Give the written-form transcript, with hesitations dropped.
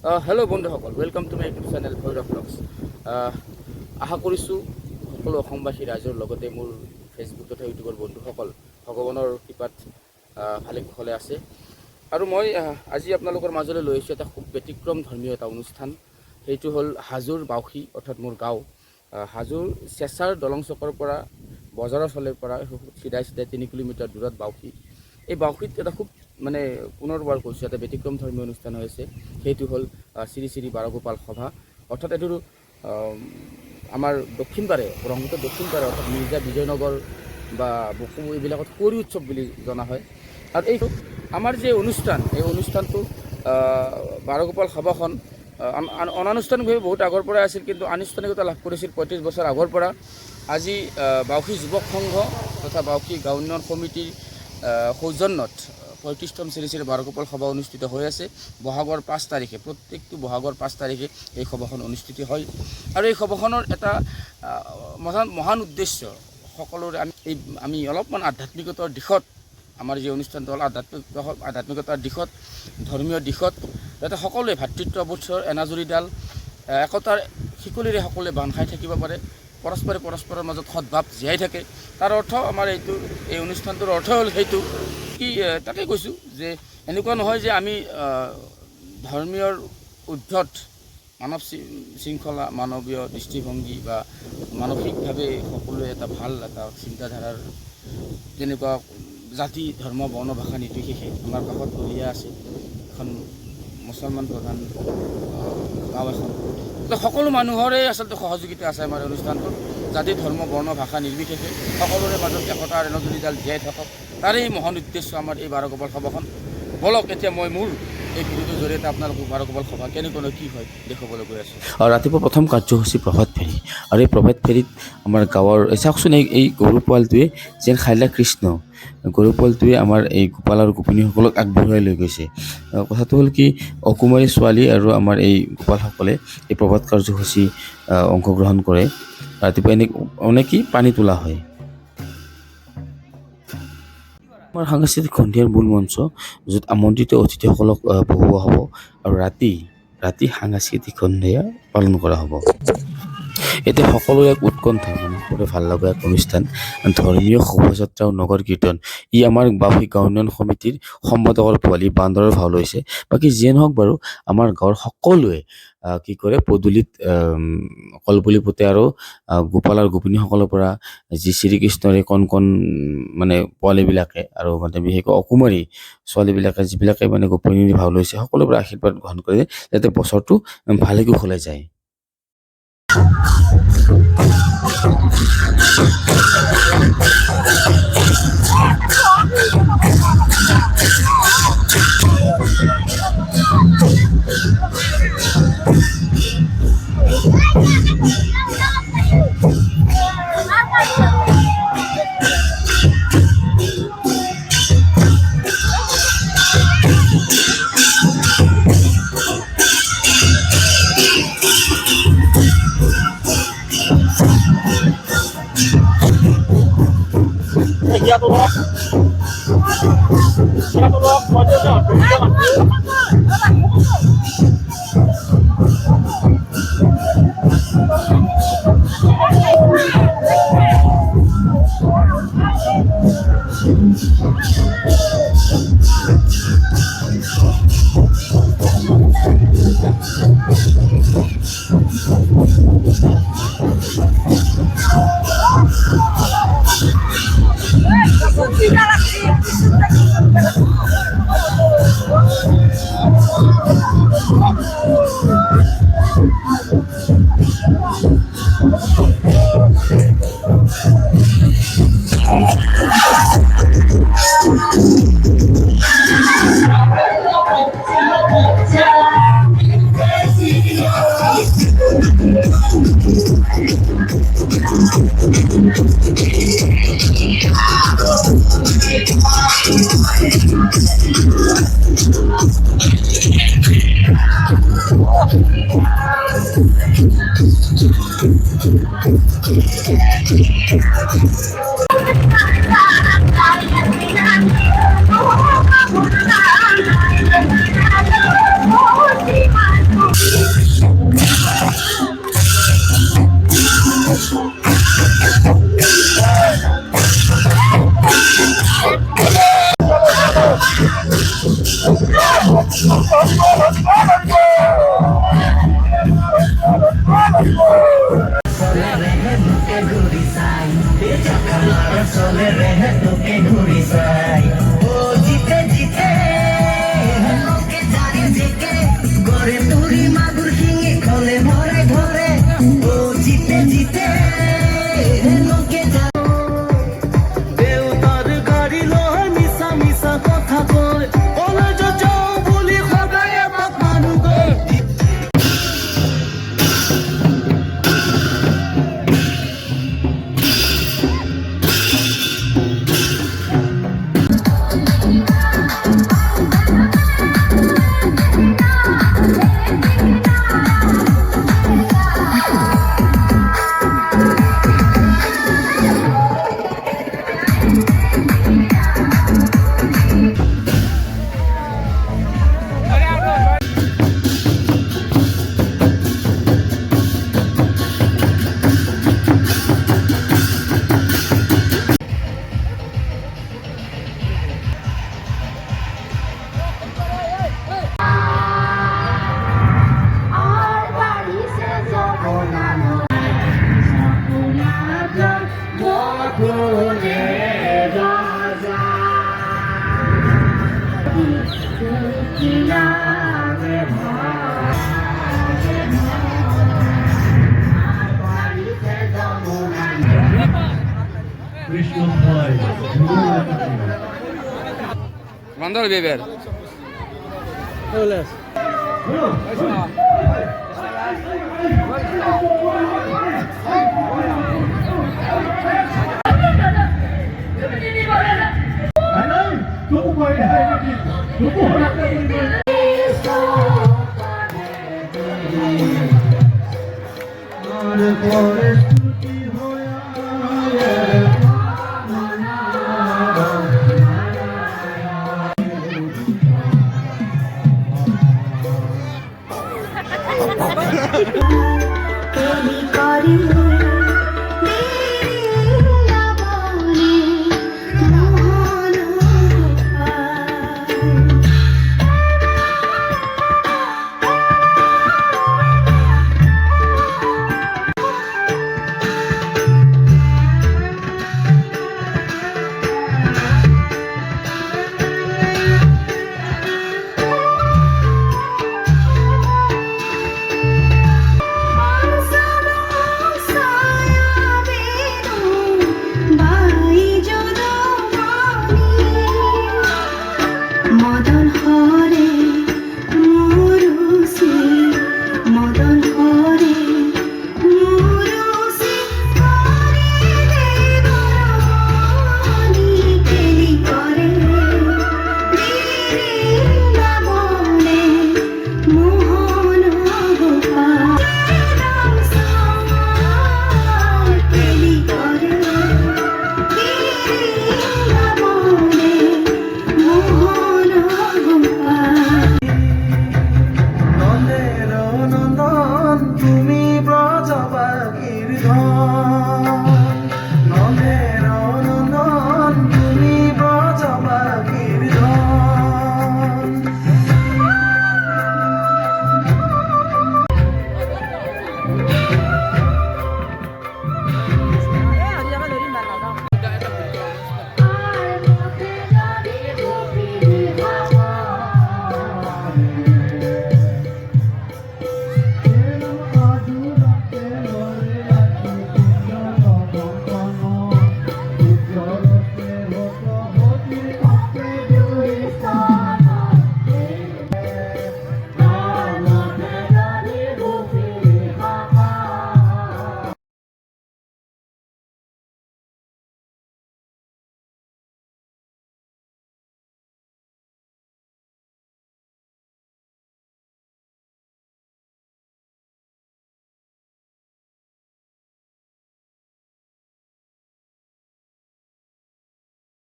Hello' বন্ধুসকল, welcome to my YouTube channel Bhairav vlogs. আশা কৰিছোঁ সকলো অসমবাসী ৰাইজৰ লগতে মোৰ ফেচবুক তথা ইউটিউবৰ বন্ধুসকল ভগৱানৰ কৃপাত ভালে কুশলে আছে। আৰু মই আজি আপোনালোকৰ মাজলৈ লৈ আহিছোঁ এটা খুব ব্যতিক্ৰম ধৰ্মীয় এটা অনুষ্ঠান। সেইটো হ'ল হাজোৰ বাউসী, অৰ্থাৎ মোৰ গাঁও হাজোৰ চেঁচাৰ দলং চকৰ পৰা বজাৰৰ ফালৰ পৰা চিধাই 3 কিলোমিটাৰ দূৰত বাউসী। এই বাউসীত এটা খুব পুনৰবাৰ কৈছোঁ এটা ব্যতিক্ৰম ধৰ্মীয় অনুষ্ঠান হৈ আছে। সেইটো হ'ল শ্ৰী শ্ৰী বাৰগোপাল সভা। অৰ্থাৎ এইটো আমাৰ দক্ষিণ পাৰে ব্ৰহ্মপুত্ৰৰ দক্ষিণ পাৰে, অৰ্থাৎ মিৰ্জা বিজয়নগৰ বা বকুম এইবিলাকত কুঁৱৰী উৎসৱ বুলি জনা হয়। আৰু এইটো আমাৰ যে অনুষ্ঠান, এই অনুষ্ঠানটো বাৰগোপাল সভাখন অনানুষ্ঠানিকভাৱে বহুত আগৰ পৰাই আছিল, কিন্তু আনুষ্ঠানিকতা লাভ কৰিছিল 35 বছৰ আগৰ পৰা। আজি বাউসী যুৱক সংঘ তথা বাউসী গাঁও উন্নয়ন সমিতিৰ সৌজন্যত 35তম শ্ৰী শ্ৰী বাৰগোপাল সভা অনুষ্ঠিত হৈ আছে। বহাগৰ 5 তাৰিখে, প্ৰত্যেকটো বহাগৰ 5 তাৰিখে এই সভাখন অনুষ্ঠিত হয়। আৰু এই সভাখনৰ এটা মহান উদ্দেশ্য সকলোৰে আমি অলপমান আধ্যাত্মিকতাৰ দিশত, আমাৰ যি অনুষ্ঠানটো হ'ল আধ্যাত্মিকতাৰ দিশত, ধৰ্মীয় দিশত, যাতে সকলোৱে ভাতৃত্ববোধৰ এনাজৰীডাল একতাৰ শিকলিৰে সকলোৱে বান্ধ খাই থাকিব পাৰে, পৰস্পৰৰ মাজত সদ্ভাৱ জীয়াই থাকে। তাৰ অৰ্থ আমাৰ এই অনুষ্ঠানটোৰ অৰ্থ হ'ল সেইটো কি, তাকে কৈছোঁ যে এনেকুৱা নহয় যে আমি ধৰ্মীয়ৰ উদ্ধত মানৱ শৃংখলা, মানৱীয় দৃষ্টিভংগী বা মানসিকভাৱে সকলোৱে এটা ভাল এটা চিন্তাধাৰাৰ যেনেকুৱা জাতি, ধৰ্ম, বৰ্ণ, ভাষা নিৰ্বিশেষে আমাৰ কাষত কলিয়া আছে এখন মুছলমান প্ৰধান গাঁও এখন, সকলো মানুহৰে আচলতে সহযোগিতা আছে আমাৰ অনুষ্ঠানটোত। জাতি, ধৰ্ম, বৰ্ণ, ভাষা নিৰ্বিশেষে সকলোৰে মাজত একতাৰ এনাজৰীডাল জীয়াই থাকক, তাৰেই মহান উদ্দেশ্য আমাৰ এই বাৰগোপাল সভাখন। বলক এতিয়া মই মোৰ এই ভিডিঅ'টোৰ জৰিয়তে আপোনালোকক বাৰগোপাল সভা কেনেকৈ কি হয় দেখুৱাবলৈ গৈ আছোঁ। ৰাতিপুৱা প্ৰথম কাৰ্যসূচী প্ৰভাত ফেৰী, আৰু এই প্ৰভাত ফেৰীত আমাৰ গাঁৱৰ চাওকচোন এই গৰু পোৱালটোৱে যেন খাইলা কৃষ্ণ, গৰু পোৱালটোৱে আমাৰ এই গোপাল আৰু গোপিনীসকলক আগবঢ়াই লৈ গৈছে। কথাটো হ'ল কি, অকুমাৰী ছোৱালী আৰু আমাৰ এই গোপালসকলে এই প্ৰভাত কাৰ্যসূচী অংশগ্ৰহণ কৰে। ৰাতিপুৱা অনেকেই পানী তোলা হয়। আমাৰ সাংস্কৃতিক সন্ধিয়াৰ মূল মঞ্চ, য'ত আমন্ত্ৰিত অতিথিসকলক বহোৱা হ'ব, আৰু ৰাতি সাংস্কৃতিক সন্ধিয়া পালন কৰা হ'ব। এতিয়া সকলোৰে এক উৎকণ্ঠা, সকলোৰে ভাল লগা এক অনুষ্ঠান, ধৰ্মীয় শোভাযাত্ৰা আৰু নগৰ কীৰ্তন। ই আমাৰ বাউসী গাঁও উন্নয়ন সমিতিৰ সম্পাদকৰ পোৱালি বান্দৰৰ ভাও লৈছে। বাকী যিয়ে নহওক বাৰু, আমাৰ গাঁৱৰ সকলোৱে কি কৰে, পদূলিত কলপুলি পোতে আৰু গোপাল আৰু গোপিনীসকলৰ পৰা যি শ্ৰীকৃষ্ণৰে কণ পোৱালীবিলাকে আৰু বিশেষকৈ অকুমাৰী ছোৱালীবিলাকে যিবিলাকে গোপিনীৰ ভাও লৈছে, সকলোৰে পৰা আশীৰ্বাদ গ্ৰহণ কৰে যাতে বছৰটো ভালে কুশলে যায়। মাগুর শিঙি খলে মরে ধরে ও জিতে জিতে লোকে দেউতার গাড়ি লয় মিছা মিছা কথা কয় কলেজ যাও বুলি সদায় এপাক মানুহ গৈ বন্ধর বেবের